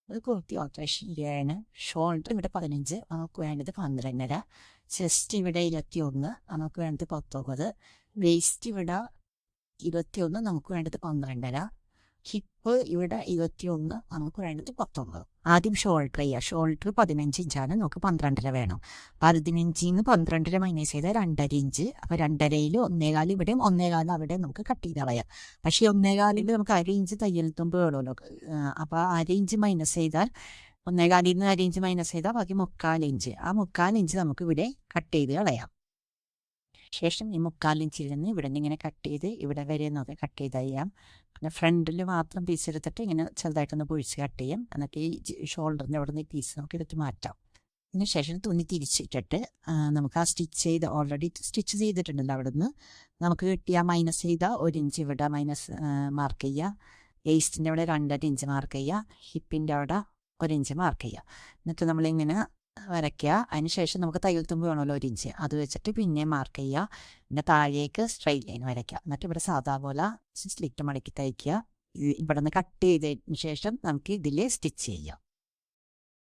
അത് കുർത്തി ഓൾട്രേഷൻ ശരിയാണ്. ഷോൾഡർ ഇവിടെ 15, നമുക്ക് വേണ്ടത് 12.5. ചെസ്റ്റ് ഇവിടെ 21, നമുക്ക് വേണ്ടത് 19. വേസ്റ്റ് ഇവിടെ 21, നമുക്ക് വേണ്ടത് 12.5. ഹിപ്പ് ഇവിടെ 21, നമുക്ക് വേണ്ടത് 19. ആദ്യം ഷോൾഡർ ചെയ്യുക. ഷോൾഡർ 15 ഇഞ്ചാണ്, നമുക്ക് 12.5 വേണം. 15 12.5 മൈനസ് ചെയ്താൽ 2.5 ഇഞ്ച്. അപ്പോൾ 2.5 1.25 ഇവിടെയും 1.25 അവിടെ നമുക്ക് കട്ട് ചെയ്ത് കളയാം. പക്ഷേ 1.25 നമുക്ക് 1/2 ഇഞ്ച് തയ്യൽ തുമ്പ് വേണമല്ലോ. അപ്പോൾ 1/2 ഇഞ്ച് മൈനസ് ചെയ്താൽ 1.25 1/2 ഇഞ്ച് മൈനസ് ചെയ്താൽ ബാക്കി 3/4 ഇഞ്ച്. ആ 3/4 ഇഞ്ച് നമുക്ക് ഇവിടെ കട്ട് ചെയ്ത് കളയാം. ശേഷം ഈ 3/4 ഇഞ്ചിൽ നിന്ന് ഇവിടെ നിന്ന് ഇങ്ങനെ കട്ട് ചെയ്ത് ഇവിടെ വരെ നമുക്ക് കട്ട് ചെയ്ത് ചെയ്യാം. പിന്നെ ഫ്രണ്ടിൽ മാത്രം പീസ് എടുത്തിട്ട് ഇങ്ങനെ ചെറുതായിട്ടൊന്ന് പൊഴിച്ച് കട്ട് ചെയ്യാം. എന്നിട്ട് ഈ ഷോൾഡറിൻ്റെ അവിടെ നിന്ന് ഈ പീസ് നമുക്ക് എടുത്ത് മാറ്റാം. അതിന് ശേഷം തുണി തിരിച്ചിട്ടിട്ട് നമുക്ക് ആ സ്റ്റിച്ച് ചെയ്ത് ഓൾറെഡി സ്റ്റിച്ച് ചെയ്തിട്ടുണ്ടല്ലോ അവിടെ നിന്ന് നമുക്ക് കിട്ടിയ മൈനസ് ചെയ്ത 1 ഇഞ്ച് ഇവിടെ മൈനസ് മാർക്ക് ചെയ്യുക. വേസ്റ്റിൻ്റെ അവിടെ 2.5 ഇഞ്ച് മാർക്ക് ചെയ്യുക. ഹിപ്പിൻ്റെ അവിടെ 1 ഇഞ്ച് മാർക്ക് ചെയ്യുക. എന്നിട്ട് നമ്മളിങ്ങനെ വരയ്ക്കുക. അതിന് ശേഷം നമുക്ക് തയ്യൽ തുമ്പ് വേണമല്ലോ 1 ഇഞ്ച്, അത് വെച്ചിട്ട് പിന്നെ മാർക്ക് ചെയ്യുക. പിന്നെ താഴേക്ക് സ്ട്രെയിറ്റ് ലൈൻ വരയ്ക്കുക. എന്നിട്ട് ഇവിടെ സാധാ പോലെ സ്ലിറ്റ് മടക്കി തയ്ക്കുക. ഇവിടെ നിന്ന് കട്ട് ചെയ്തതിന് ശേഷം നമുക്ക് ഇതിൽ സ്റ്റിച്ച് ചെയ്യാം.